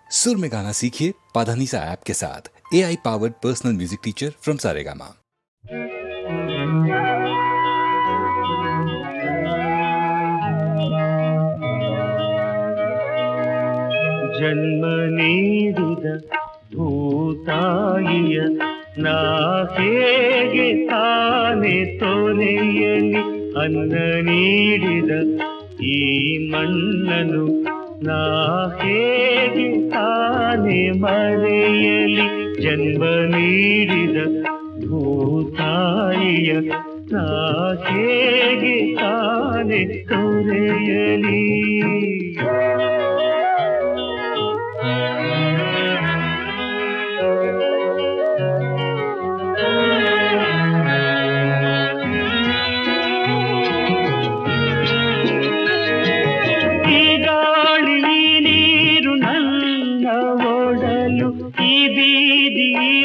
सुर में गाना सीखिए पाधानीसा ऐप के साथ। AI powered personal music teacher from Saregama. ಜನ್ಮ ನೀಡಿದ ಭೂತಾಯಿಯ ನಾ ಹೇಗೆ ತಾನೆ ತೊರೆಯಲಿ, ಅನ್ನ ನೀಡಿದ ಈ ಮಣ್ಣನು ನಾ ಹೇಗೆ ತಾನೆ ಮರೆಯಲಿ. ಜನ್ಮ ನೀಡಿದ ಭೂತಾಯಿಯ ನಾ ಹೇಗೆ ತಾನೆ ತೊರೆಯಲಿ.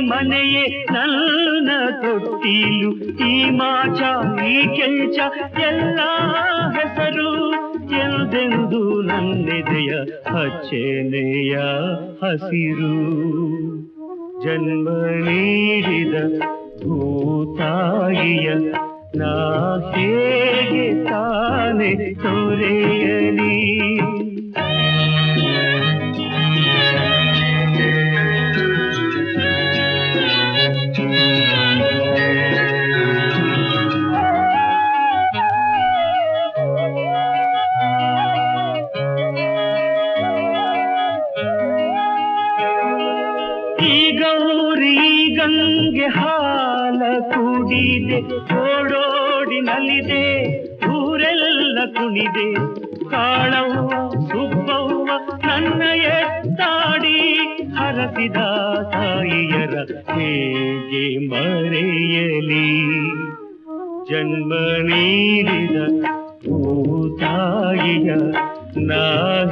ಮನೆಯೇ ನನ್ನ ತೊಟ್ಟಿಲು, ಈ ಮಾಚ ಈ ಕೆಂಚ ಎಲ್ಲ ಹೆಸರು ಎಂದೆಂದು ನನ್ನೆದೆಯ ಹಚ್ಚೆನೆಯ ಹಸಿರು. ಜನ್ಮ ನೀಡಿದ ಭೂತಾಯಿಯ ನಾ ಹೇಗೆ ತಾನೆ ತೊರೆಯಲಿ. ಗಂಗೆ ಹಾಲ ಕುಡಿದೆ, ಓಡೋಡಿ ನಲಿದೆ, ಊರೆಲ್ಲ ಕುಣಿದೆ. ಕಾಳವ್ವ ಸುಬ್ಬವ್ವ ನನ್ನ ಎತ್ತಾಡಿ ಹರಸಿದ ತಾಯಿಯರ ಹೇಗೆ ಮರೆಯಲಿ. ಜನ್ಮ ನೀಡಿದ ಭೂತಾಯಿಯ ನಾ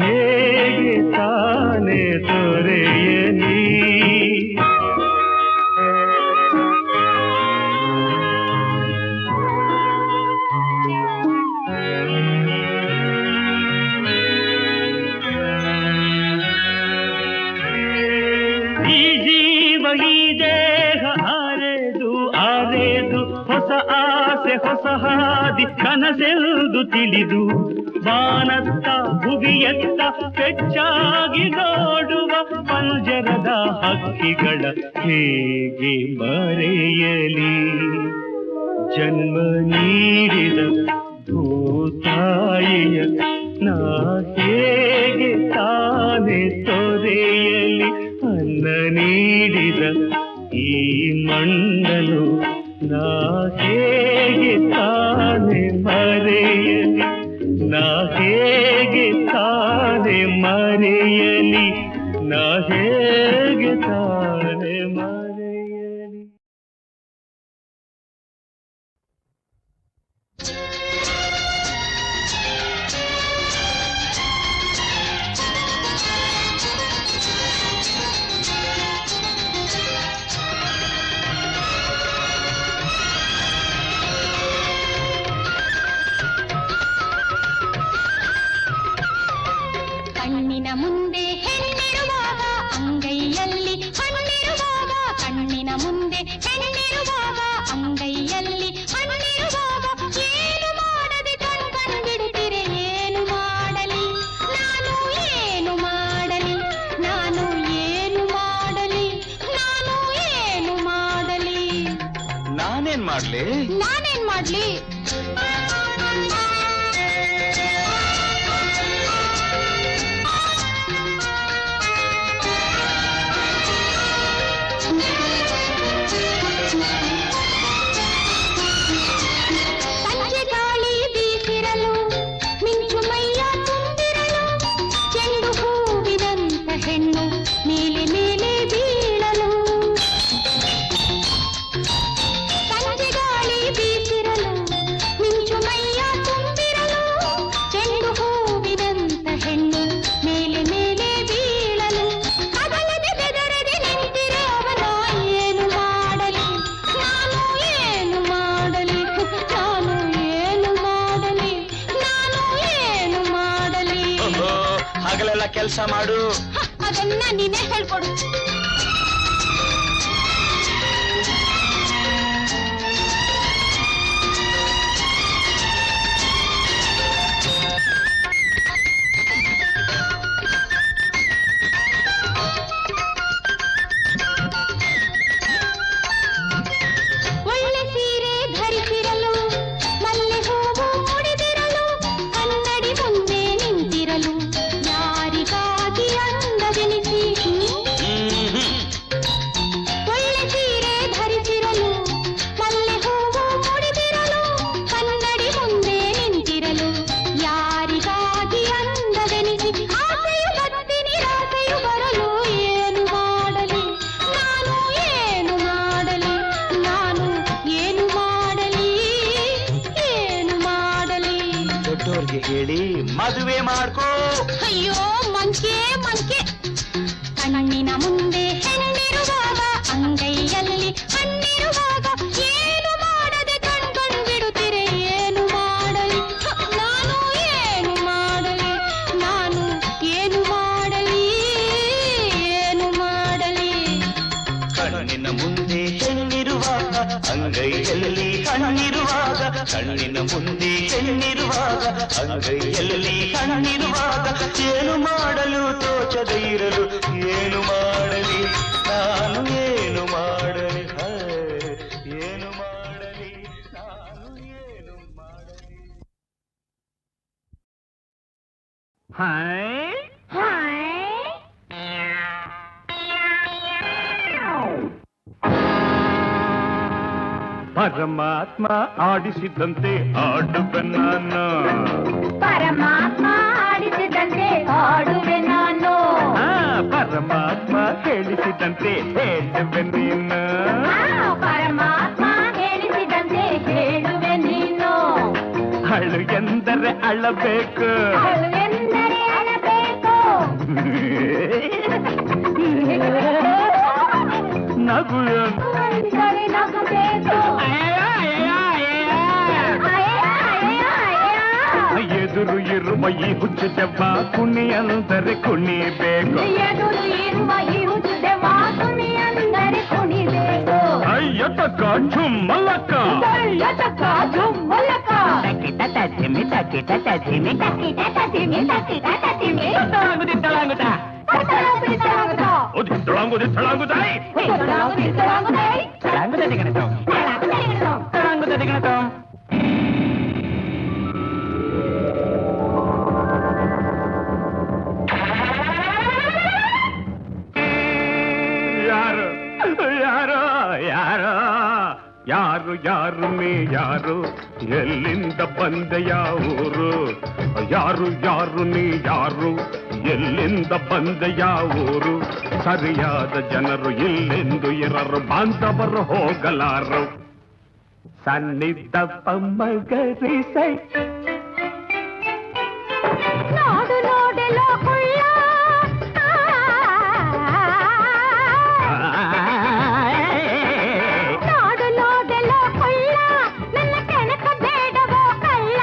ಹೇಗೆ ತಾನೆ ತೊರೆಯಲಿ. ಈ ದೇಹ ಆರೆದು ಆರೆದು ಹೊಸ ಆಸೆ ಹೊಸ ಹಾದಿ ಕನಸೆಂದು ತಿಳಿದು ಬಾನತ್ತ ಭುವಿಯತ್ತ ಹೆಚ್ಚಾಗಿ ನೋಡುವ ಪಂಜರದ ಹಕ್ಕಿಗಳ ಹೇಗೆ ಮರೆಯಲಿ. ಜನ್ಮ ನೀಡಿದ ಭೂತಾಯಿಯ ನಾ ಹೇಗೆ ತಾನೆ ತೊರೆಯಲಿ. ಅನ್ನ ನೀಡಿದ ಈ ಮಣ್ಣನು ನಾ ಹೇಗೆ ತಾನೆ ಮರೆಯಲಿ. ನಾ ಹೇಗೆ ತಾನೆ ಮರೆಯಲಿ. ನಾ ಹೇಗೆ ತಾನೆ ಮರೆಯಲಿ. ಕಣ್ಣಿನ ಮುಂದೆ ಹೆಣ್ಣಿರುವಾಗ ಅಂಗೈಯಲ್ಲಿ ಹಣ್ಣಿರುವಾಗ, ಕಣ್ಣಿನ ಮುಂದೆ ಹೆಣ್ಣಿರುವಾಗ ಅಂಗೈಯಲ್ಲಿ ಹಣ್ಣಿರುವಾಗ, ಏನು ಮಾಡದೆ ಕಣ್ಬಿಡುತ್ತಿರೆ ಏನು ಮಾಡಲಿ ನಾನು, ಏನು ಮಾಡಲಿ ನಾನು, ಏನು ಮಾಡಲಿ ನಾನು, ಏನು ಮಾಡಲಿ. ನಾನೇನ್ ಮಾಡ್ಲಿ ನಾನೇನ್ ಮಾಡ್ಲಿ. ಸಂಜೆ ಗಾಳಿ ಬೀಸಿರಲು ಮಿಂಚು ಮೈಯ ತುಂಬಿರಲು, ಚೆಂಡು ಹೂವಿನಂತ ಹೆಣ್ಣು ಮೇಲೆ ಮೇಲೆ ಬೀಳಲು. ಸಂಜೆ ಗಾಳಿ ಬೀಸಿರಲು ಮಿಂಚು ಮೈಯ ತುಂಬಿರಲು, ಚೆಂಡು ಹೂವಿನಂತ ಹೆಣ್ಣು ಮೇಲೆ ಮೇಲೆ ಬೀಳಲು. ಕದಲದೆ ಬೆದರದೆ ನಿಂತಿರೆ ಅವನ ಏನು ಮಾಡಲಿ ನಾನು, ಏನು ಮಾಡಲಿ ನಾನು, ಏನು ಮಾಡಲಿ ನಾನು, ಏನು ಮಾಡಲಿ. ಹಗಲೆಲ್ಲ ಕೆಲಸ ಮಾಡು, ಅದನ್ನ ನೀನೇ ಹೇಳ್ಕೊಡು. ಹೇಳಿ ಮದುವೆ ಮಾಡ್ಕೋ. ಅಯ್ಯೋ ಮಂಕೆ ಮಂಕೆ, ಕಣ್ಣಿನ ಮುಂದೆ ಹೆಣ್ಣಿರುವಾಗ ಅಂಗೈಯಲ್ಲಿ ಹಣ್ಣಿರುವಾಗ ಏನು ಮಾಡದೆ ಕಣ್ಕೊಂಡು ಬಿಡುತ್ತೀರೆ. ಏನು ಮಾಡಲಿ ನಾನು, ಏನು ಮಾಡಲಿ ನಾನು, ಏನು ಮಾಡಲಿ ಏನು ಮಾಡಲಿ. ಕಣ್ಣಿನ ಮುಂದೆ ಹೆಣ್ಣಿರುವಾಗ ಅಂಗೈಯಲ್ಲಿ ಹಣ್ಣಿರುವಾಗ, ಕಣ್ಣಿನ ಮುಂದೆ ಹೆಣ್ಣಿರುವಾಗ ಅಂಗೈಯಲ್ಲಿ ಹಣ್ಣಿರುವಾಗ ಏನು ಮಾಡಲು ತೋಚದೆ ಇರಲು. ಏನು ಮಾಡಲಿ ನಾನು, ಏನು ಮಾಡಲಿ ಏನು ಮಾಡಲಿ ನಾನು, ಏನು ಮಾಡಲಿ. ಹಾಯ್ ಪರಮಾತ್ಮ ಆಡಿಸಿದಂತೆ ಆಡುವೆ ನಾನು, ಪರಮಾತ್ಮ ಆಡಿಸಿದಂತೆ ಆಡುವೆ ನಾನು, ಪರಮಾತ್ಮ ಹೇಳಿಸಿದಂತೆ ಹೇಳುವೆ ನೀನು, ಪರಮಾತ್ಮ ಹೇಳಿಸಿದಂತೆ ಹೇಳುವೆ ನೀನು. ಅಳು ಎಂದರೆ ಅಳಬೇಕು, ಅಳು ಎಂದರೆ ಅಳಬೇಕು, ನಗು ಎಂದರೆ ನಗಬೇಕು. ಎದುರು ಇರುವ ಈ ಹುಚ್ಚು ದೆವ್ವ ಕುಣಿ ಅಂದರೆ ಕುಣಿಬೇಕು, ಎದುರು ಇರುವ ಈ ಹುಚ್ಚು ದೆವ್ವ ಕುಣಿ ಅಂದರೆ ಕುಣಿಬೇಕು. ಅಯ್ಯ ತಕ್ಕ ಝುಮ್ಮಲಕ್ಕ, ಅಯ್ಯ ತಕ್ಕ ಝುಮ್ಮಲಕ್ಕ, ತಕ್ಕಿಟ ತಜಿಮಿ ತಕ್ಕಿಟ ತಜಿಮಿ ತಕ್ಕಿಟ ತಜಿಮಿ ತಕ್ಕಿಟ ತಜಿಮಿ, ತಳಾಂಗುದ ತಳಾಂಗುದ ತಳಾಂಗುದಾಯ್ ತಳಾಂಗುದ ದಿಗಣತೋ ತಳಾಂಗುದ ದಿಗಣತೋ. ಯಾರು ಯಾರು ಯಾರು ಯಾರು ಯಾರು ನೀ ಯಾರು, ಎಲ್ಲಿಂದ ಬಂದ ಯಾವೂರು, ಯಾರು ಯಾರು ನೀ ಯಾರು, ಎಲ್ಲಿಂದ ಬಂದ ಯಾವೂರು. ಸರಿಯಾದ ಜನರು ಇಲ್ಲೆಂದು ಇರರು, ಬಾಂಧವರು ಹೋಗಲಾರು. ಸನ್ನಿಧ ಪಮ್ಮಗರಿಸೈ ನೋಡು ನೋಡಲೋ ಕುಳ್ಳ, ನೋಡು ನೋಡಲೋ ಕುಳ್ಳ, ನನ್ನ ಕೆಣಕ ಬೇಡವೋ ಕಳ್ಳ.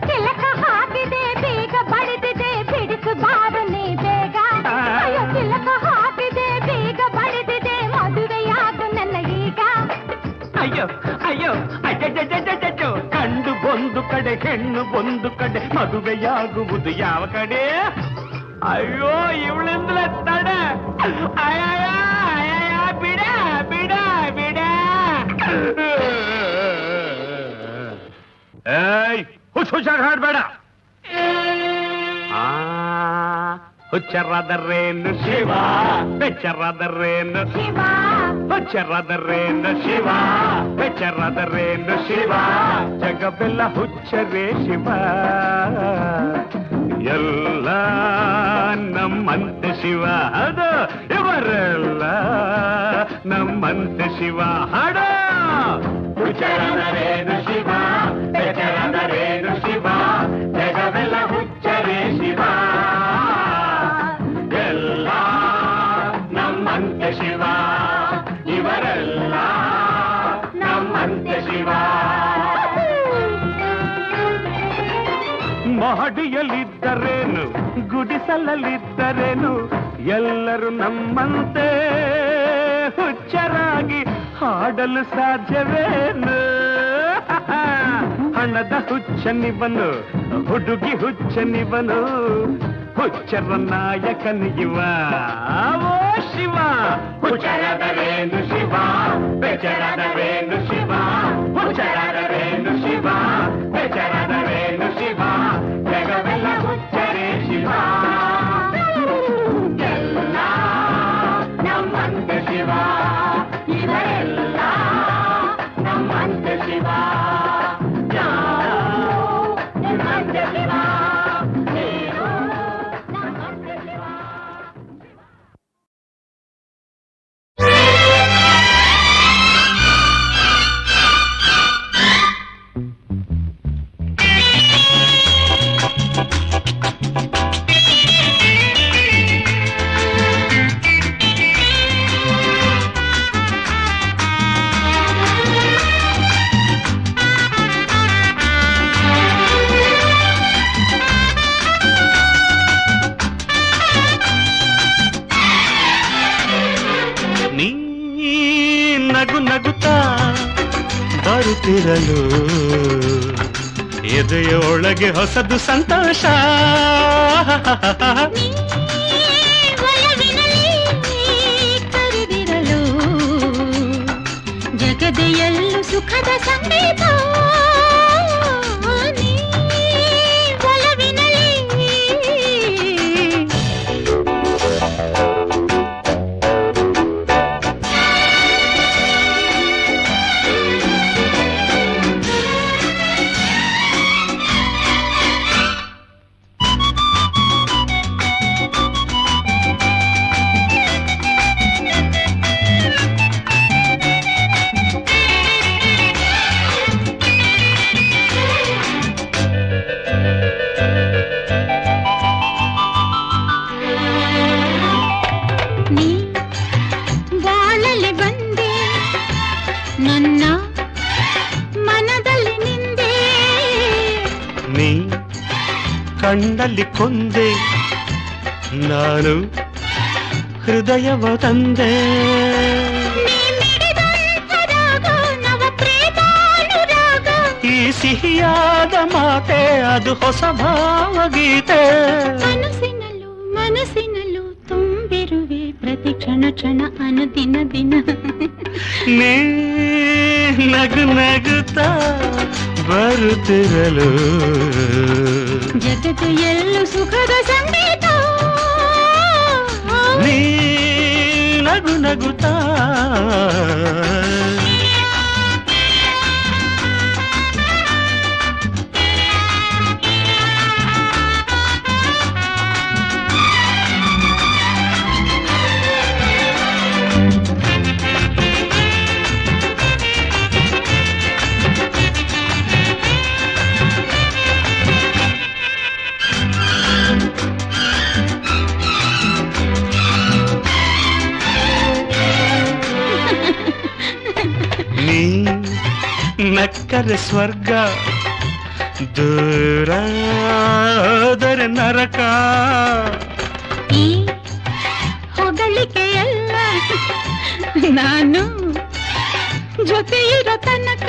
ಕಿಲಕ ಹಾಕಿದೆ ಬೀಗ ಬಡಿದಿದೆ, ಬಿಡಿಸು ಬಾರು ನೀ ಬೇಗ. ಅಯ್ಯೋ ಕಿಲಕ ಹಾಕಿದೆ ಬೀಗ ಬಡಿದಿದೆ, ಮದುವೆಯಾಗು ನನ್ನ ಈಗ. ಅಯ್ಯೋ ಅಯ್ಯೋ ಅಜ್ಜಜ್ಜಜ್ಜಜ್ಜೋ, ಕಂಡು ಒಂದು ಕಡೆ ಹೆಣ್ಣು ಒಂದು ಕಡೆ, ಮದುವೆಯಾಗುವುದು ಯಾವ ಕಡೆ. ಅಯ್ಯೋ ಇವಳಿಂದಲೇ ತಡ, ಅಯ್ಯ ಬಿಡ ಬಿಡ ಬಿಡ. ಏಯ್ ಹುಷಾರ್ ಹಾಡ್ಬೇಡ. ಹುಚ್ಚರಾದರೇನು ಶಿವ, ಬೆಚ್ಚರಾದರೇನು ಶಿವ, ಹುಚ್ಚರಾದರೇನು ಶಿವ, ಬೆಚ್ಚರಾದರೇನು ಶಿವ, ಜಗವೆಲ್ಲ ಹುಚ್ಚರೇ ಶಿವ. ಎಲ್ಲ ನಮ್ಮಂತೆ ಶಿವ, ಅದು ಇವರೆಲ್ಲ ನಮ್ಮಂತೆ ಶಿವ. ಹಾಡ ಹುಚ್ಚರಾದರೇನು ಶಿವ, ಬೆಚ್ಚರಾದರೇನು ಶಿವ, ಜಗವೆಲ್ಲ ಹುಚ್ಚರೇ ಶಿವ. ಎಲ್ಲ ನಮ್ಮಂತೆ ಶಿವ, ಇವರೆಲ್ಲ ನಮ್ಮಂತೆ ಶಿವ. ಮಹಡಿಯಲ್ಲಿದ್ದರೇನು, ಗುಡಿಸಲಲ್ಲಿದ್ದರೇನು, ಎಲ್ಲರೂ ನಮ್ಮಂತೆ ಹುಚ್ಚರಾಗಿ ಹಾಡಲು ಸಾಧ್ಯವೇನು? ಹಣದ ಹುಚ್ಚನಿವನು, ಹುಡುಗಿ ಹುಚ್ಚನಿವನು, ಹುಚ್ಚರ ನಾಯಕನಿಗಿವ. ಓ ಶಿವ, ಹುಚ್ಚರದರೇನು ಶಿವ, ಬೆಚ್ಚರದರೇನು ಶಿವ, ಹುಚ್ಚರದರೇನು ಶಿವ, ಬೆಚ್ಚರದರೇನು ಶಿವ, ಜಗವೆಲ್ಲ ಹುಚ್ಚರೇ ಶಿವ. ಎಲ್ಲ ನಮ್ಮಂತೆ ಶಿವ, ಇವರೆಲ್ಲ ನಮ್ಮಂತೆ ಶಿವ. ನಮ್ಮಂತೆ ಶಿವ, ನೀನು ನಮ್ಮಂತೆ ಶಿವ. ನಗು ನಗುತ್ತಾ ಬರುತ್ತಿರಲು ಎದೆಯೊಳಗೆ ಹೊಸದು ಸಂತೋಷ. ಕರೆದಿರಲು ಜಗದೆಯಲ್ಲೂ ಸುಖದ ಸಂಗೀತ. ಕಣ್ಣಲ್ಲಿ ಕೊಂದೆ ನಾನು ಹೃದಯವ ತಂದೆ. ಈ ಸಿಹಿಯಾದ ಮಾತೆ ಅದು ಹೊಸ ಭಾವಗೀತೆ. ಮನಸ್ಸಿನಲ್ಲೂ ಮನಸ್ಸಿನಲ್ಲೂ ತುಂಬಿರುವೆ ಪ್ರತಿ ಕ್ಷಣ ಕ್ಷಣ ಅನುದಿನ ದಿನ. ನೀ ನಗು ನಗುತ್ತಾ ಬರುತ್ತಿರಲು ಜಗತ್ತು ಎಲ್ಲೂ ಸುಖದ ಸಂಗೀತ. ನೀ ನಗು ನಗುತ್ತಾ ನಕ್ಕರೆ ಸ್ವರ್ಗ ದೂರಾದರೆ ನರಕ. ಈ ಹೊಗಳಿಕೆಯಲ್ಲ ನಾನು ಜೊತೆ ಇರೋ ತನಕ.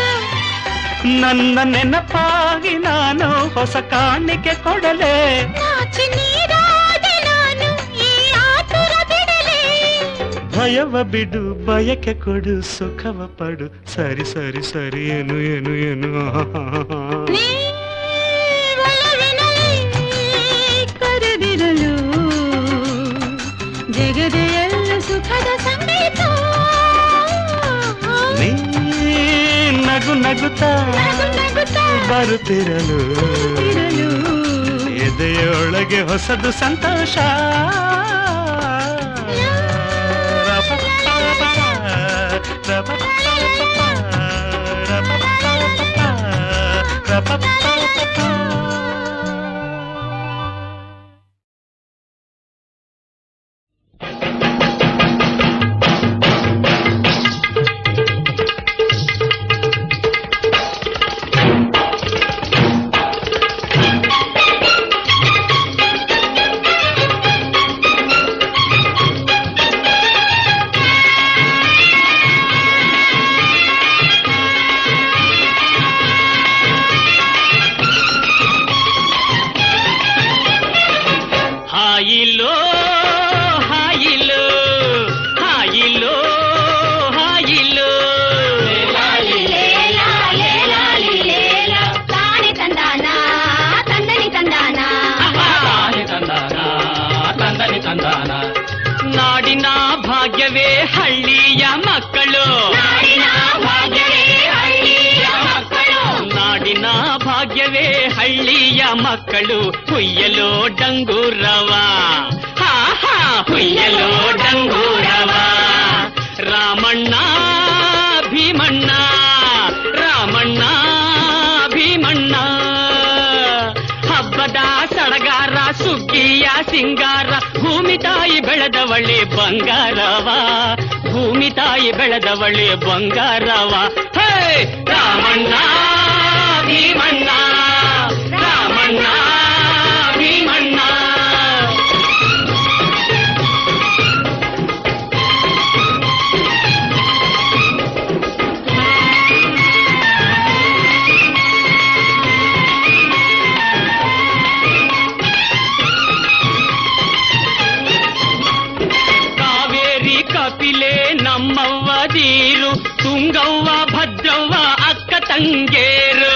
ನನ್ನ ನೆನಪಾಗಿ ನಾನು ಹೊಸ ಕಾಣಿಕೆ ಕೊಡಲೇ. ನಾಚಿ ನೀರಾದೆ ನಾನು ಈ ಆತುರ ಬಿಡಲೇ. ಭಯವ ಬಿಡು ಬಯಕೆ ಕೊಡು ಸುಖವ ಪಡು. ಸರಿ ಸರಿ ಸರಿ ಏನು ಏನು ಏನು. ನೀ ಒಲವಿನಲ್ಲಿ ಕರೆದಿರಲು ಜಗದೆಯಲ್ಲ ಸುಖದ ಸಂಗೀತ. ನೀ ನಗು ನಗುತ್ತಾ ಬರುತ್ತಿರಲು ಎದೆಯೊಳಗೆ ಹೊಸದು ಸಂತೋಷ. ನಾಡಿನ ಭಾಗ್ಯವೇ ಹಳ್ಳಿಯ ಮಕ್ಕಳು, ನಾಡಿನ ಭಾಗ್ಯವೇ ಹಳ್ಳಿಯ ಮಕ್ಕಳು ಹುಯ್ಯಲೋ ಡಂಗೂರವ, ಹಾ ಹಾ ಹುಯ್ಯಲೋ ಡಂಗೂರವ. ರಾಮಣ್ಣ ಭೀಮಣ್ಣ, ರಾಮಣ್ಣ ಭೀಮಣ್ಣ, ಹಬ್ಬದ ಸಡಗಾರ ಸುಗ್ಗಿಯ ಸಿಂಗಾರ, ಭೂಮಿ ತಾಯಿ ಬೆಳೆದವಳೆ ಬಂಗಾರವ, ಭೂಮಿ ತಾಯಿ ಬೆಳೆದವಳೆ ಬಂಗಾರವ. ಹೇ ರಾಮಣ್ಣ ಭೀಮಣ್ಣ, ರಾಮಣ್ಣ ಭೀಮಣ್ಣ. ಕಾವೇರಿ ಕಪಿಲೆ ನಮ್ಮವ್ವದೀರು, ತುಂಗವ್ವ ಭದ್ರವ್ವ ಅಕ್ಕ ತಂಗೇರು,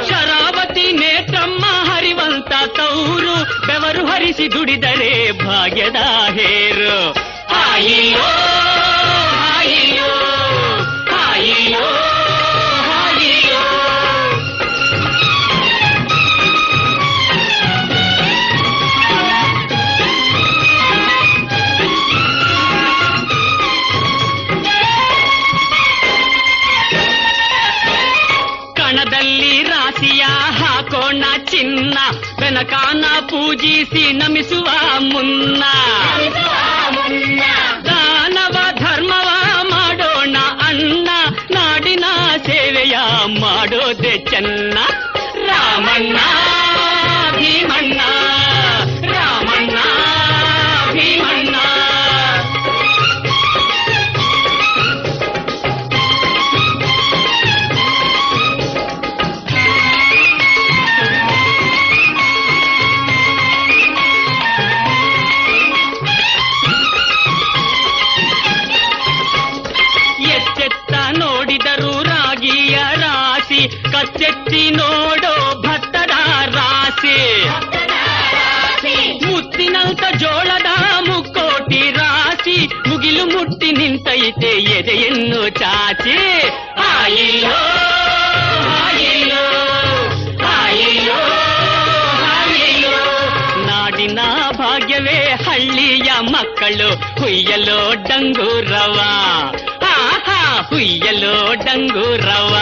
ಶರಾವತಿ ನೇತ್ರಮ್ಮ ಹರಿವಂತ ತೌರು, ಬೆವರು ಹರಿಸಿ ದುಡಿದರೆ ಭಾಗ್ಯದ ಹೇರು. ಹಾಯಿಯೋ ಹಾಯಿಯೋ ಹಾಯಿಯೋ ಹಾಯಿಯೋ. ಕಣದಲ್ಲಿ ರಾಶಿಯ ಹಾಕೋಣ ಚಿನ್ನ, ಬೆನಕಾನ ಪೂಜಿಸಿ ನಮಿಸುವ ಮುನ್ನ, ದಾನವ ಧರ್ಮವ ಮಾಡೋಣ ಅಣ್ಣ, ನಾಡಿನ ಸೇವೆಯ ಮಾಡೋದೆ ಚೆನ್ನ. ರಾಮಣ್ಣ ಭೀಮಣ್ಣ, ರಾಮಣ್ಣ ಭೀಮಣ್ಣ. ನೋಡಿದರು ರಾಗಿಯ ರಾಶಿ, ಕಚ್ಚೆತ್ತಿ ನೋಡೋ ಭತ್ತದ ರಾಶಿ, ಮುತ್ತಿನಂತ ಜೋಳದ ಮುಕ್ಕೋಟಿ ರಾಶಿ, ಮುಗಿಲು ಮುಟ್ಟಿ ನಿಂತೈತೆ ಎದೆಯನ್ನು ಚಾಚಿ. ಹಾಯಿಯೋ ಹಾಯಿಯೋ ಹಾಯಿಯೋ ಹಾಯಿಯೋ. ನಾಡಿನ ಭಾಗ್ಯವೇ ಹಳ್ಳಿಯ ಮಕ್ಕಳು ಹುಯ್ಯಲೋ ಡಂಗೂರವ, ಹುಯ್ಯಲೋ ಡಂಗೂರವ.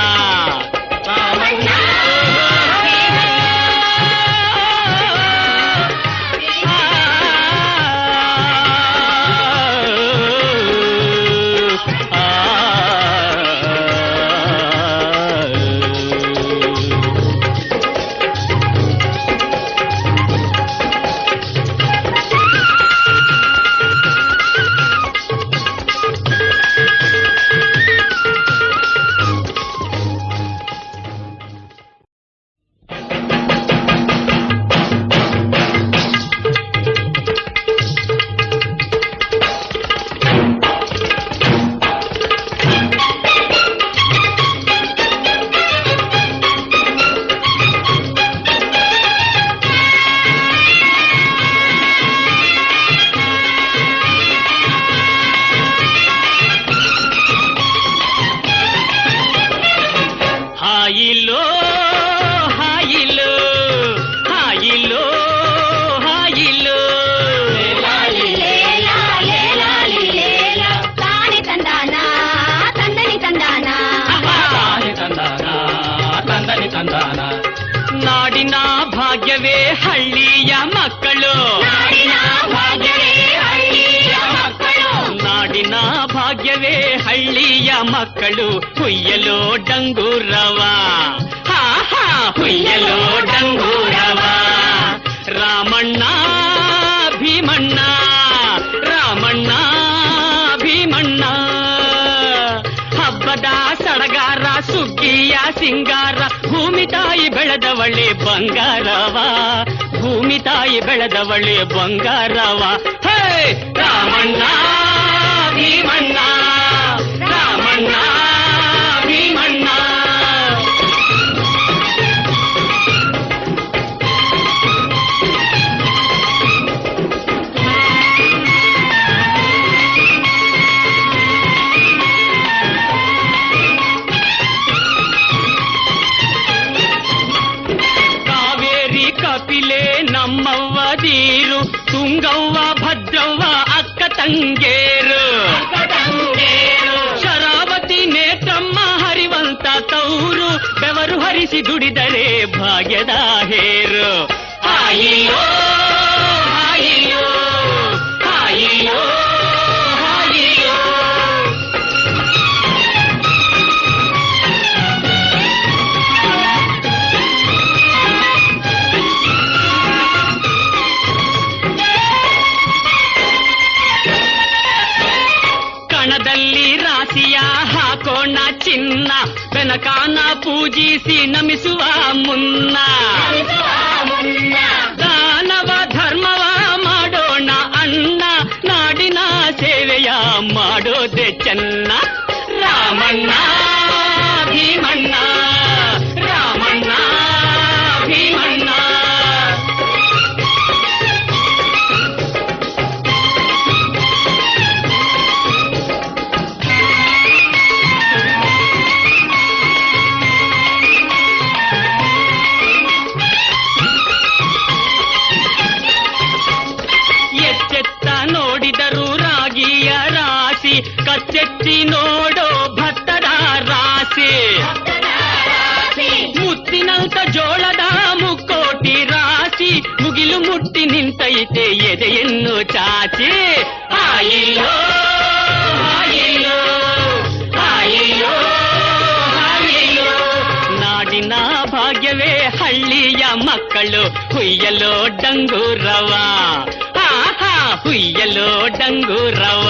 ಹಾಯಿಲೋ ಹಾಯಿಲೋ ಹಾಯಿಲೋ ಹಾಯಿಲೋ. ತಾನೆ ತಂದಾನ ತಂದನಿ ತಂದಾನ, ತಂದನಿ ತಂದಾನ. ನಾಡಿನ ಭಾಗ್ಯವೇ ಹಳ್ಳಿಯ ಮಕ್ಕಳು, ನಾಡಿನ ಭಾಗ್ಯವೇ ಹಳ್ಳಿಯ ಮಕ್ಕಳು, ನಾಡಿನ ಭಾಗ್ಯವೇ ಹಳ್ಳಿಯ ಮಕ್ಕಳು ಹುಯ್ಯಲೋ ಡಂಗೂರವ, ಹಾ ಹಾ ಹುಯ್ಯಲೋ ಡಂಗೂರವ. ರಾಮಣ್ಣ ಭೀಮಣ್ಣ, ರಾಮಣ್ಣ ಭೀಮಣ್ಣ, ಹಬ್ಬದ ಸಡಗಾರ ಸುಗ್ಗಿಯ ಸಿಂಗಾರ, ಭೂಮಿ ತಾಯಿ ಬೆಳೆದವಳೆ ಬಂಗಾರವ, ಭೂಮಿ ತಾಯಿ ಬೆಳೆದವಳೆ ಬಂಗಾರವ. ಹೇ ರಾಮಣ್ಣ ಭೀಮಣ್ಣ, ರಾಮಣ್ಣ ಭೀಮಣ್ಣ. ದಂಗೇರು ಶರಾವತಿ ನೇತ್ರಮ್ಮ ಹರಿವಂತ ತೌರು ಬೆವರು ಹರಿಸಿ ದುಡಿದರೆ ಭಾಗ್ಯದ ಹೇರು ಹಾಯಿಯೋ ಹಾಯಿಯೋ ಹಾಯಿಯೋ ಹಾಯಿಯೋ ಕಣದಲ್ಲಿ ರಾಶಿಯ ಹಾಕೋಣ ಚಿನ್ನ ಬೆನಕಾನ ಪೂಜಿಸಿ ನಮಿಸುವ ಮುನ್ನ ದಾನವ ಧರ್ಮವ ಮಾಡೋಣ ಅಣ್ಣ ನಾಡಿನ ಸೇವೆಯ ಮಾಡೋದೆ ಚೆನ್ನ ರಾಮಣ್ಣ ಭೀಮಣ್ಣ ರಾಮಣ್ಣ ಭೀಮಣ್ಣ ನೋಡಿದರು ರಾಗಿಯ ರಾಶಿ ಕಚ್ಚೆತ್ತಿ ನೋಡೋ ಭತ್ತದ ರಾಶಿ ಮುತ್ತಿನಂತ ಜೋಳದ ಮುಕ್ಕೋಟಿ ರಾಶಿ ಮುಗಿಲು ಮುಟ್ಟಿ ನಿಂತೈತೆ ಎದೆಯನ್ನು ಚಾಚಿ ಆಯಿಯೋ ಆಯಿಯೋ ಆಯಿಯೋ ಆಯಿಯೋ ನಾಡಿನ ಭಾಗ್ಯವೇ ಹಳ್ಳಿಯ ಮಕ್ಕಳು ಹುಯ್ಯಲೋ ಡಂಗೂರವ ಹುಯ್ಯಲೋ ಡಂಗೂರವ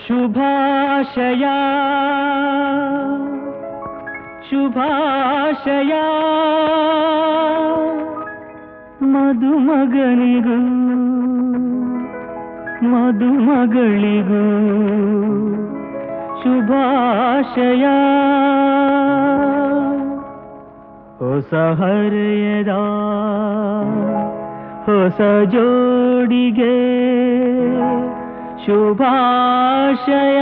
ಶುಭಾಶಯ ಶುಭಾಶಯ ಮದುಮಗನಿಗೂ ಮದುಮಗಳಿಗೂ ಶುಭಾಶಯ ಹೊಸ ಹರೆಯದ ಹೊಸ ಜೋಡಿಗೆ ಶುಭಾಶಯ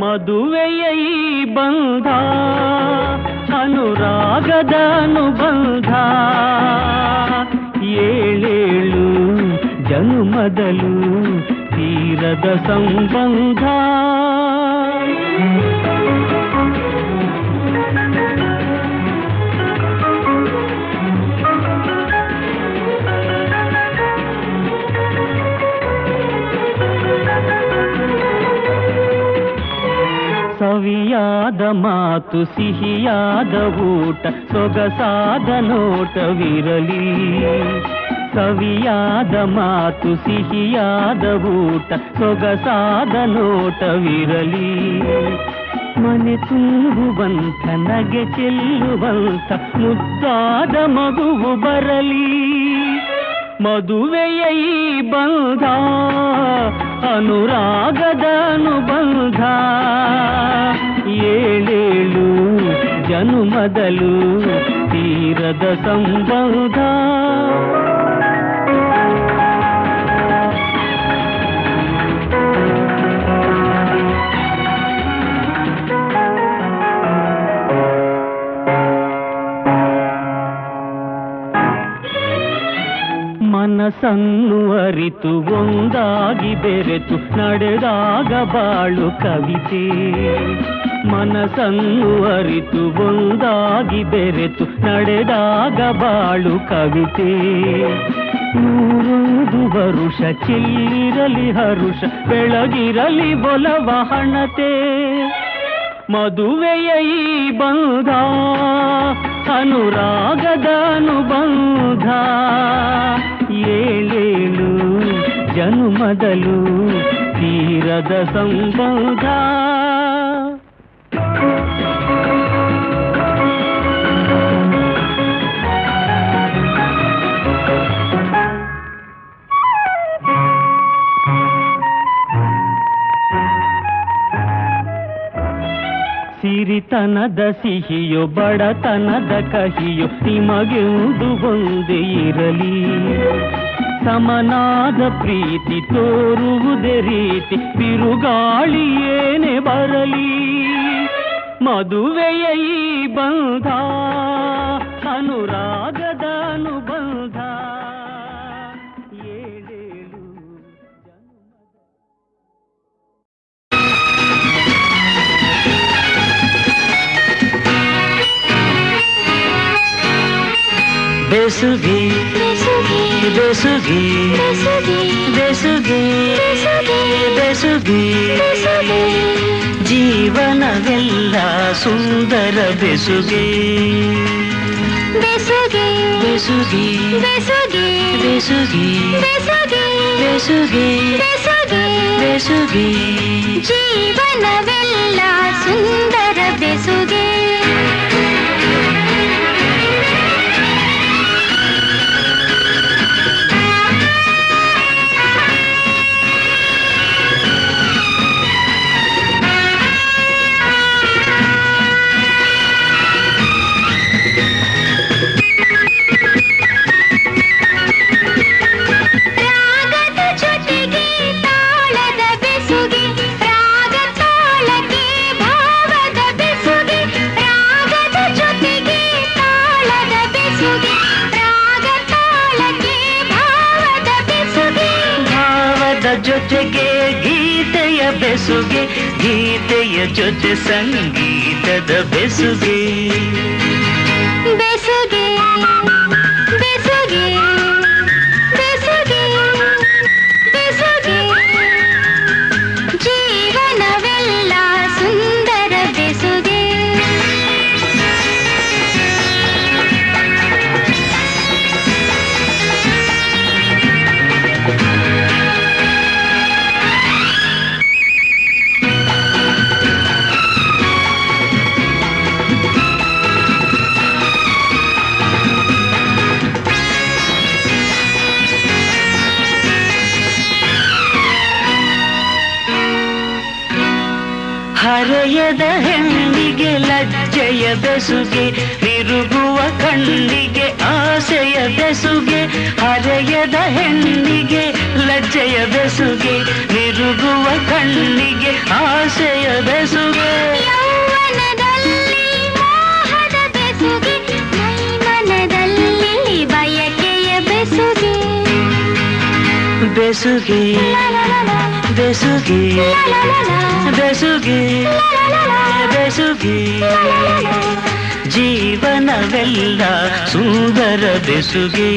ಮದುವೆಯ ಈ ಬಂಧ ಅನುರಾಗದ ಅನುಬಂಧ ಏಳೇಳು ಜನುಮದಲು ತೀರದ ಸಂಬಂಧ ಸವಿಯಾದ ಮಾತು ಸಿಹಿಯಾದ ಊಟ ಸೊಗಸಾದ ನೋಟವಿರಲಿ ಸವಿಯಾದ ಮಾತು ಸಿಹಿಯಾದ ಊಟ ಸೊಗಸಾದ ನೋಟವಿರಲಿ ಮನೆ ತುಂಬುವಂಥ ನಗೆ ಚೆಲ್ಲುವಂಥ ಮುದ್ದಾದ ಮಗುವು ಬರಲಿ ಮದುವೆಯ ಈ ಬಂಧ ಅನುರಾಗದ ಅನುಬಂಧ ಏಳೇಳು ಜನುಮದಲು ತೀರದ ಸಂಬಂಧ ಮನಸ್ಸನ್ನು ಅರಿತು ಒಂದಾಗಿ ಬೆರೆತು ನಡೆದಾಗ ಬಾಳು ಕವಿತೆ ಮನಸ್ಸನ್ನು ಅರಿತು ಒಂದಾಗಿ ಬೆರೆತು ನಡೆದಾಗ ಬಾಳು ಕವಿತೆ ನೂರೊಂದು ವರುಷ ಚಿಲ್ಲಿರಲಿ ಹರುಷ ಬೆಳಗಿರಲಿ ಬೊಲವ ಹಣತೆ ಮದುವೆಯ ಈ ಬಂಧ ಅನುರಾಗದ ಅನುಬಂಧ ಏಳೇಳು ಜನುಮದಲು ತೀರದ ಕಾಲದ ಸಂಬಂಧ. ಸಿರಿತನದ ಸಿಹಿಯೋ ಬಡತನದ ಕಹಿಯೋ ನಿಮಗೆಂದು ಒಂದೇ ಇರಲಿ. ಸಮನಾದ ಪ್ರೀತಿ ತೋರುವುದೇ ರೀತಿ ಬಿರುಗಾಳಿ ಏನೇ ಬರಲಿ. ಮದುವೆಯ ಈ ಬಂಧ ಅನುರಾಗದ ಅನುಬಂಧ. ಏಳೇಳು ಬೆಸುಗೆ ಬೆಸುಗೆ ಬೆಸುಗೆ ಬೆಸುಗೆ ಜೀವನವೆಲ್ಲ ಸುಂದರ ಬೆಸುಗೆ. ಬೆಸುಗೆ ಬೆಸುಗೆ ಬೆಸುಗೆ ಬೆಸುಗೆ ಬೆಸುಗೆ ಬೆಸುಗೆ ಬೆಸುಗೆ ಬೆಸುಗೆ ಜೀವನವೆಲ್ಲ ಸುಂದರ ಬೆಸುಗೆ. ಜೊತೆಗೆ ಗೀತೆಯ ಬೆಸುಗೆ, ಗೀತೆಯ ಜೊತೆ ಸಂಗೀತದ ಬೆಸುಗೆ. ಬೆಸುಗೆ ಬೆಸುಗೆ ಬೆಸುಗೆ ಬೆಸುಗೆ ಜೀವನವೆಲ್ಲ ಸುಂದರ ಬೆಸುಗೆ. ಹರೆಯದ ಹೆಣ್ಣಿಗೆ ಲಜ್ಜೆಯ ಬೆಸುಗೆ, ತಿರುಗುವ ಕಣ್ಣಿಗೆ ಆಸೆಯ ಬೆಸುಗೆ. ಹರೆಯದ ಹೆಣ್ಣಿಗೆ ಲಜ್ಜೆಯ ಬೆಸುಗೆ, ತಿರುಗುವ ಕಣ್ಣಿಗೆ ಆಸೆಯ ಬೆಸುಗೆ. ಯೌವನದಲ್ಲಿ ಮೋಹದ ಬೆಸುಗೆ, ಮೈಮನದಲ್ಲಿ ಬಯಕೆಯ ಬೆಸುಗೆ. ಬೆಸುಗೆ ಬೆಸುಗೆ ಬೆಸುಗೆ ಬೆಸುಗೆ ಜೀವನವೆಲ್ಲ ಸುಂದರ ಬೆಸುಗೆ.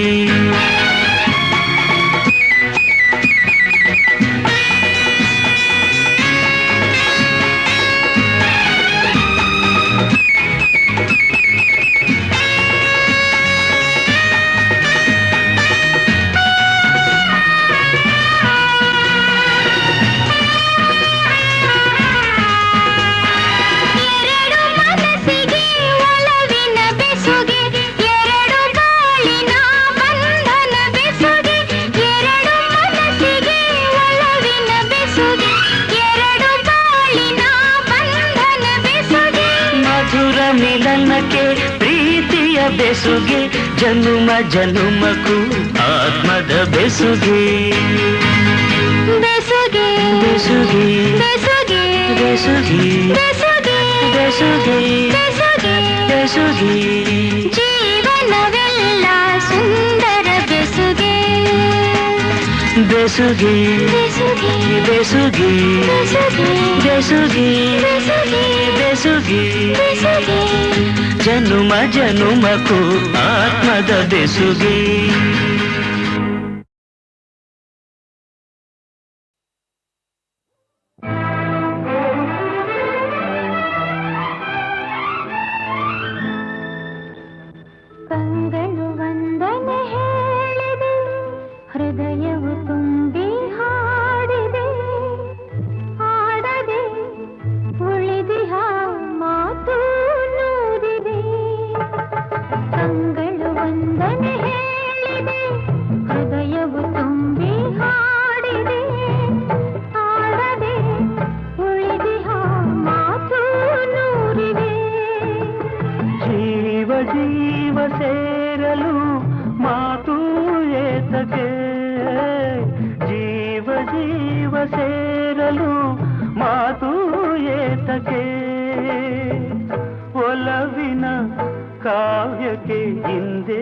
ಮಿಲನಕ್ಕೆ ಪ್ರೀತಿಯ ಬೆಸುಗೆ, ಜನುಮ ಜನುಮಕ್ಕೂ ಆತ್ಮದ ಬೆಸುಗೆ. ಬೆಸುಗೆ ಬೆಸುಗೆ ಬೆಸುಗೆ ಬೆಸುಗೆ ಬೆಸುಗೆ ಬೆಸುಗೆ ಬೆಸುಗೆ ಬೆಸುಗೆ ಜೀವನವೆಲ್ಲ ಸುಂದರ ಬೆಸುಗೆ. ಬೆಸುಗೆ ಬೆಸುಗೆ ಬೆಸುಗೆ ಬೆಸುಗೆ ಬೆಸುಗೆ ಬೆಸುಗೆ ಬೆಸುಗೆ ಬೆಸುಗೆ ಜನುಮ ಜನುಮಕ್ಕೂ ಆತ್ಮದ ಬೆಸುಗೆ. ಕಂಗಳು ವಂದನೆ ಹೇಳಿದೆ, ಹೃದಯವು ತುಂಬಿ ಹಾಡಿದೆ, ಸೇರಲು ಮಾತು ಏತಕ್ಕೆ ಒಲವಿನ ಕಾವ್ಯಕ್ಕೆ ಹಿಂದೆ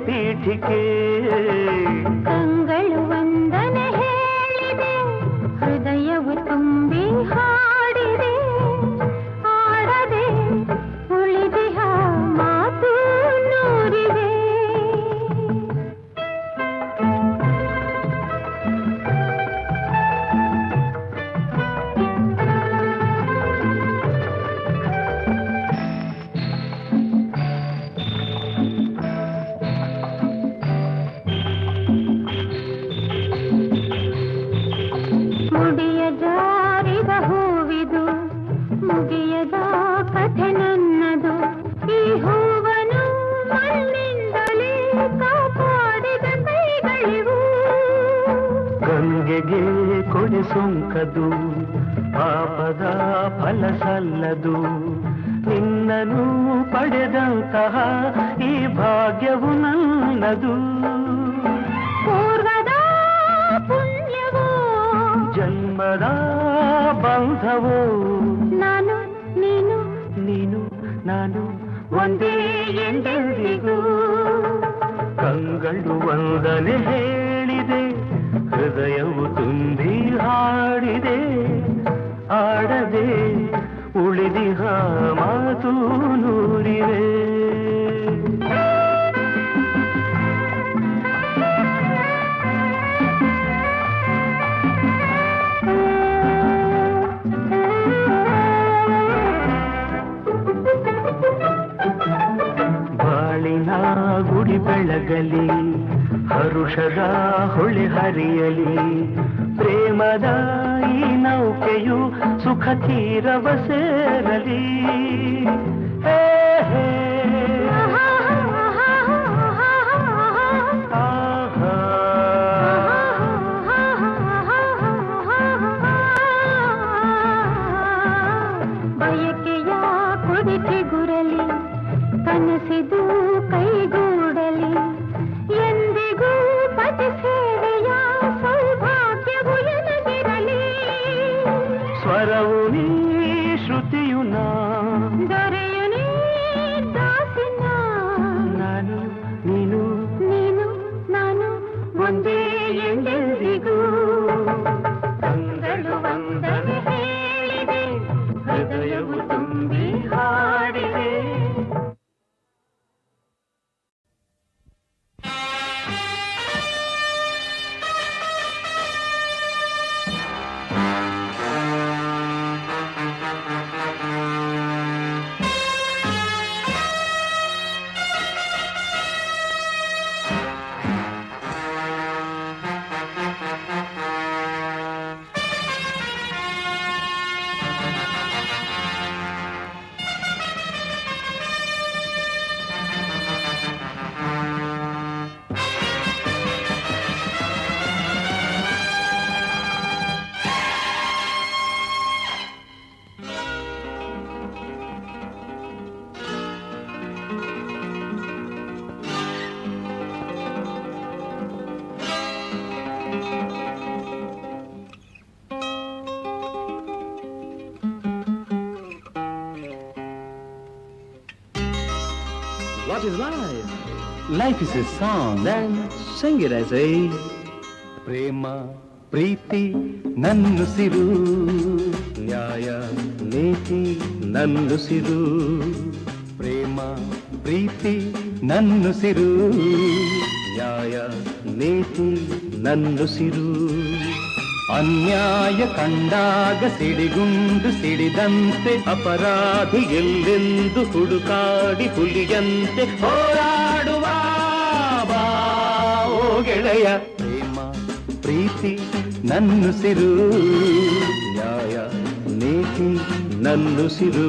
ಪೀಠಿಕೆ ಕಂಗಳು ವಂದನೆ ಹೇಳಿದೆ ಹೃದಯವು ತುಂಬಿ ಹಾಡಿದೆ ಆಡದೆ ಉಳಿದಿಹ ಮಾತು ನೂರಿದೆ ಮುಡಿಯ ಜಾರಿದ ಹೂವಿದು ಮುಗಿಯದ ಕಥೆ ನನ್ನದು ಈ ಹೂವನು ಮಣ್ಣಿಂದಲೇ ಕಾಪಾಡಿದ ಕೈಗಳಿವು ಗಂಗೆಗೆ ಕೊಡೆ ಸೋಂಕದು ಪಾಪದ ಫಲ ಸಲ್ಲದು ನಿನ್ನನು ಪಡೆದಂತಹ ಈ ಭಾಗ್ಯವು ನನ್ನದು ಪೂರ್ವದ ಪುಣ್ಯವೋ ಜನ್ಮದ ಬಂಧವೋ ನಾನು ನೀನು ನೀನು ನಾನು ಒಂದೇ ಎಂದೆಂದಿಗೂ ಕಂಗಳು ವಂದನೆ ಹೇಳಿದೆ ಹೃದಯವು ತುಂಬಿ ಹಾಡಿದೆ ಆಡದೆ ಉಳಿದಿಹ ಮಾತು ನೂರಿವೆ ಬಾಳಿನ ಗುಡಿ ಬೆಳಗಲಿ ಹರುಷದ ಹೊಳೆ ಹರಿಯಲಿ ಪ್ರೇಮದ ಈ ನೌಕೆಯು ಸುಖ ತೀರವ ಸೇರಲಿ ಹೇ ಹೇ ಆಹಾ. ಬಯಕೆಯ ಕುಡಿಕೆ ಗುರಲಿ ಕನಸಿದು ಕೈಗೂಡಲಿ ಎಂದಿಗೂ ಪತಿ ಸೇವೆಯ ಸೌಭಾಗ್ಯವು ಎನಗಿರಲಿ ಸ್ವರವು ನೀ ಶ್ರುತಿಯು ನಾ ದೊರೆಯು ನೀ ದಾಸಿನ ನಾನು ನೀನು ನೀನು ನಾನು ಒಂದೇ ಎಂದೆಂದಿಗೂ ಕಂಗಳು ವಂದನೆ ಹೇಳಿದೆ ಹೃದಯವು ತುಂಬಿ ಹಾಡಿದೆ What is life? Life is a song. Then sing it, I say. ಪ್ರೇಮ ಪ್ರೀತಿ ನನ್ನುಸಿರು ನ್ಯಾಯ ನೀತಿ ನನ್ನುಸಿರು ಪ್ರೇಮ ಪ್ರೀತಿ ನನ್ನುಸಿರು ನ್ಯಾಯ ನೀತಿ ನನ್ನುಸಿರು ಅನ್ಯಾಯ ಕಂಡಾಗ ಸಿಡಿಗುಂಡು ಸಿಡಿದಂತೆ ಅಪರಾಧಿ ಎಲ್ಲೆಂದು ಹುಡುಕಾಡಿ ಹುಲಿಯಂತೆ ಹೋರಾಡುವ ಬಾ ಓ ಗೆಳೆಯ ಪ್ರೇಮ ಪ್ರೀತಿ ನನ್ನುಸಿರು ನ್ಯಾಯ ನೀತಿ ನನ್ನುಸಿರು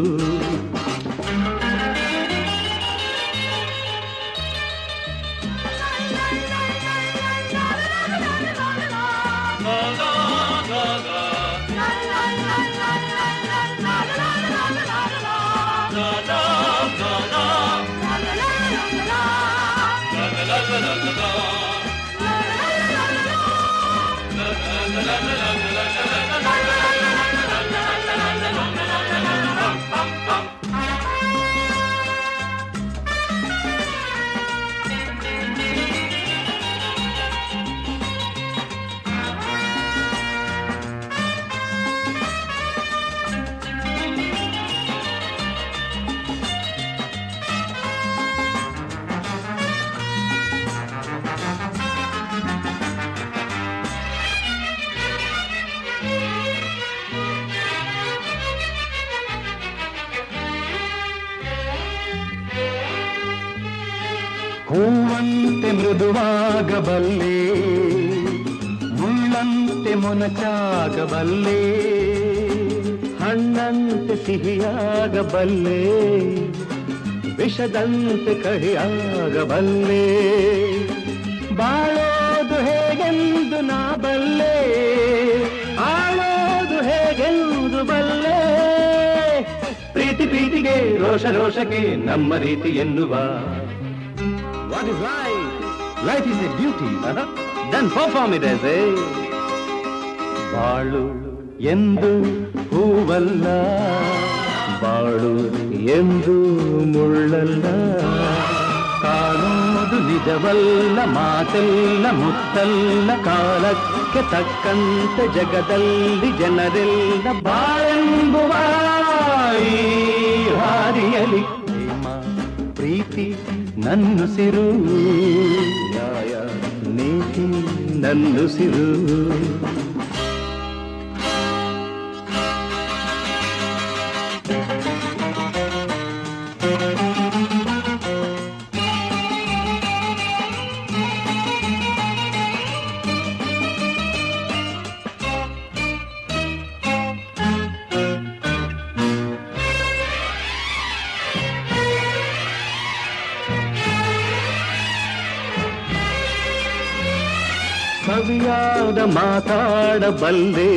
la la la la la la ಹೂವಂತೆ ಮೃದುವಾಗಬಲ್ಲೆ, ಮುಳ್ಳಂತೆ ಮೊನಚಾಗಬಲ್ಲೆ, ಹಣ್ಣಂತೆ ಸಿಹಿಯಾಗಬಲ್ಲೆ, ವಿಷದಂತೆ ಕಹಿಯಾಗಬಲ್ಲೆ. ಬಾಳೋದು ಹೇಗೆಂದು ನಾ ಬಲ್ಲೆ, ಆಳೋದು ಹೇಗೆಂದು ಬಲ್ಲೆ. ಪ್ರೀತಿ ಪ್ರೀತಿಗೆ, ರೋಷ ರೋಷಕ್ಕೆ ನಮ್ಮ ರೀತಿ ಎನ್ನುವ. What is life? Life is a duty. Then perform it as a. ಬಾಳು ಎಂದು ಹೂವಲ್ಲ, ಬಾಳು ಎಂದು ಮುಳ್ಳಲ್ಲ, ಕಾಣೋದು ನಿಜವಲ್ಲ, ಮಾತೆಲ್ಲ ಮುತ್ತಲ್ಲ, ಕಾಲಕ್ಕೆ ತಕ್ಕಂತೆ ಜಗದಲ್ಲಿ ಜನರೆಲ್ಲ ಬಾಳೆಂಬುವ ಈ ಹಾದಿಯಲಿ. ಪ್ರೇಮ ಪ್ರೀತಿ ನನ್ನುಸಿರು, ನ್ಯಾಯ ನೀತಿ ನನ್ನುಸಿರು. ಕವಿಯಾದ ಮಾತಾಡಬಲ್ಲೆ,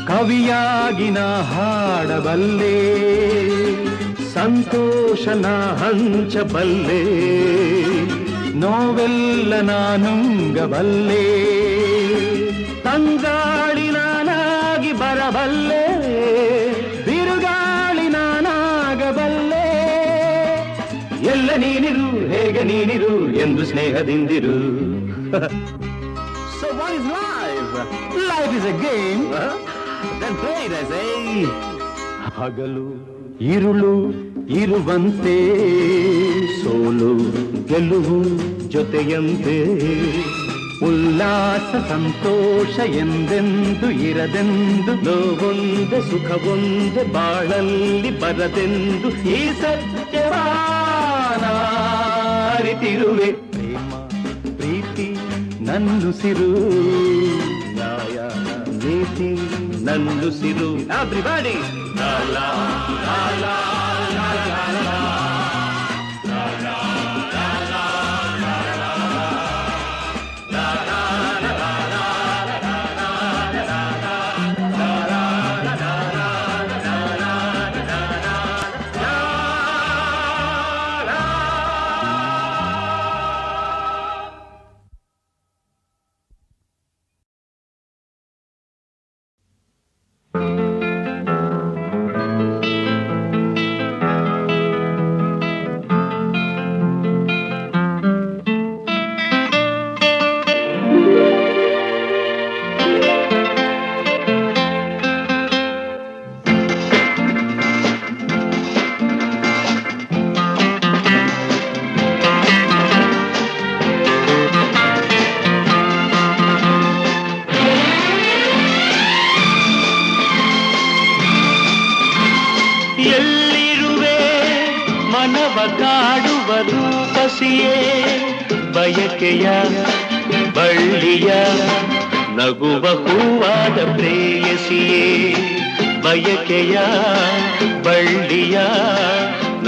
ಕವಿಯಾಗಿ ನಾ ಹಾಡಬಲ್ಲೆ, ಸಂತೋಷನ ಹಂಚಬಲ್ಲೆ, ನೋವೆಲ್ಲ ನಾನುಂಗಬಲ್ಲೆ, ತಂಗಾಳಿ ನಾನಾಗಿ ಬರಬಲ್ಲೆ, ಬಿರುಗಾಳಿ ನಾನಾಗಬಲ್ಲೆ. ಎಲ್ಲ ನೀನಿರು, ಹೇಗೆ ನೀನಿರು ಎಂದು ಸ್ನೇಹದಿಂದಿರು. So what is life? Life is a game. Then play it as a. ಹಗಲು ಇರುಳು ಇರುವಂತೆ, ಸೋಲು ಗೆಲುವು ಜೊತೆಯಂತೆ, ಉಲ್ಲಾಸ ಸಂತೋಷ ಎಂದೆಂದು ಇರದೆಂದು, ನೋವೊಂದೆ ಸುಖವೊಂದೆ ಬಾಳಲ್ಲಿ ಬರದೆಂದು ಈ ಸತ್ಯವಾನ ಅರಿತಿರುವೆ. ಪ್ರೇಮ ಪ್ರೀತಿ ನನ್ನುಸಿರು, ನ್ಯಾಯ ನೀತಿ ನನ್ನುಸಿರು. Everybody! La la la la la la la. ಕಾಡುವ ರೂಪಸಿಯೇ, ಬಯಕೆಯ ಬಳ್ಳಿಯ ನಗುವ ಹೂವಾದ ಪ್ರೇಯಸಿಯೇ, ಬಯಕೆಯ ಬಳ್ಳಿಯ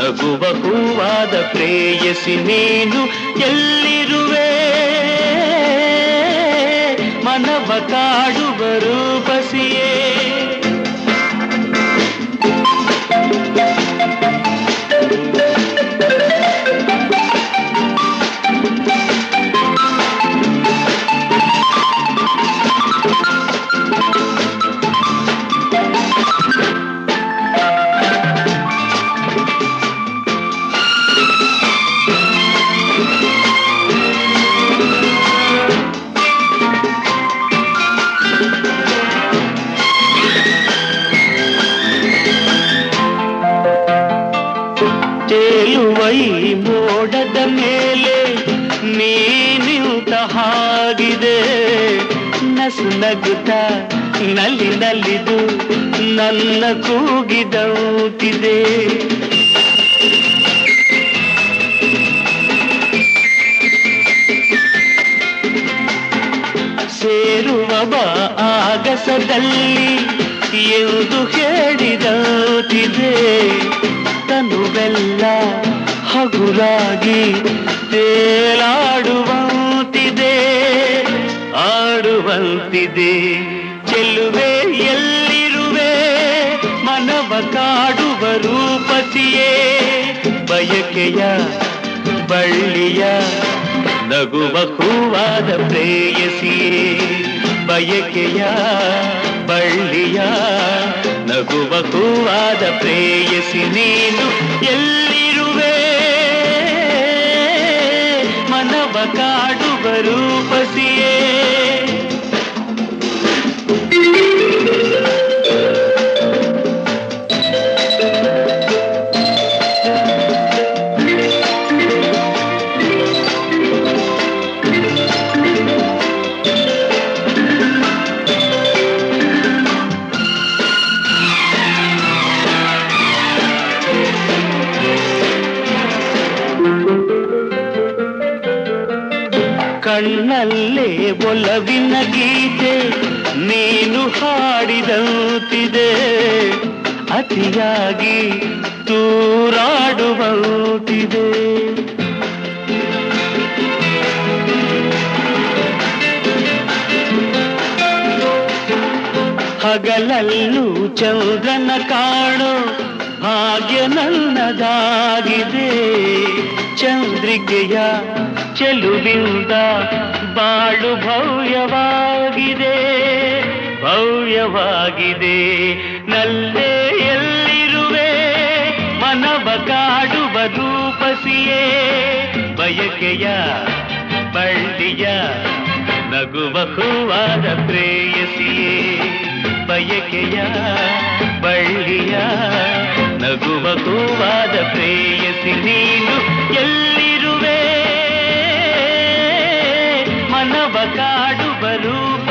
ನಗುವ ಹೂವಾದ ಪ್ರೇಯಸಿ ನೀನು ಎಲ್ಲಿರುವೆ, ಮನವ ಕಾಡುವ ರೂಪಸಿಯೇ. ಮೋಡದ ಮೇಲೆ ನೀನಿಂತ ಹಾಗಿದೆ, ನಸು ನಗುತ್ತ ನಲ್ಲಿ ನಲಿದು ನನ್ನ ಕೂಗಿದೌತಿದೆ. ಸೇರುವ ಬಾ ಆಗಸದಲ್ಲಿ ಎಂದು ಹೇಳಿದಂತಿದೆ ತನುವೆಲ್ಲ ಹಗುರಾಗಿ ತೇಲಾಡುವಂತಿದೆ ಆಡುವಂತಿದೆ ಚೆಲ್ಲುವೆ ಎಲ್ಲಿರುವೆ ಮನವ ಕಾಡುವ ರೂಪಸಿಯೇ ಬಯಕೆಯ ಬಳ್ಳಿಯ ನಗುವ ಹೂವಾದ ಪ್ರೇಯಸಿಯೇ ಬಯಕೆಯ ಬಳ್ಳಿಯ ನಗುವ ಹೂವಾದ ಪ್ರೇಯಸಿ ನೀನು ಎಲ್ಲಿರುವೆ ಮನವ ಕಾಡುವ ರೂಪಸಿಯೇ ಕಣ್ಣಲ್ಲೇ ಒಲವಿನ ಗೀತೆ ನೀನು ಹಾಡಿದಂತಿದೆ ಅತಿಯಾಗಿ ತೂರಾಡುವಂತಿದೆ ಹಗಲಲ್ಲೂ ಚಂದ್ರನ ಕಾಣೋ ಭಾಗ್ಯ ನನ್ನದಾಗಿದೆ ಚಂದ್ರಿಕೆಯ ಚೆಲುವಿಂದ ಬಾಳು ಭವ್ಯವಾಗಿದೆ ಭವ್ಯವಾಗಿದೆ ನಲ್ಲೇ ಎಲ್ಲಿರುವೆ ಮನವ ಕಾಡುವ ರೂಪಸಿಯೇ ಬಯಕೆಯ ಬಳ್ಳಿಯ ನಗುವ ಹೂವಾದ ಪ್ರೇಯಸಿಯೇ ಬಯಕೆಯ ಬಳ್ಳಿಯ ನಗುವ ಹೂವಾದ ಪ್ರೇಯಸಿ ನೀನು ಎಲ್ಲಿರುವೆ ಮನವ ಕಾಡುವ ರೂಪ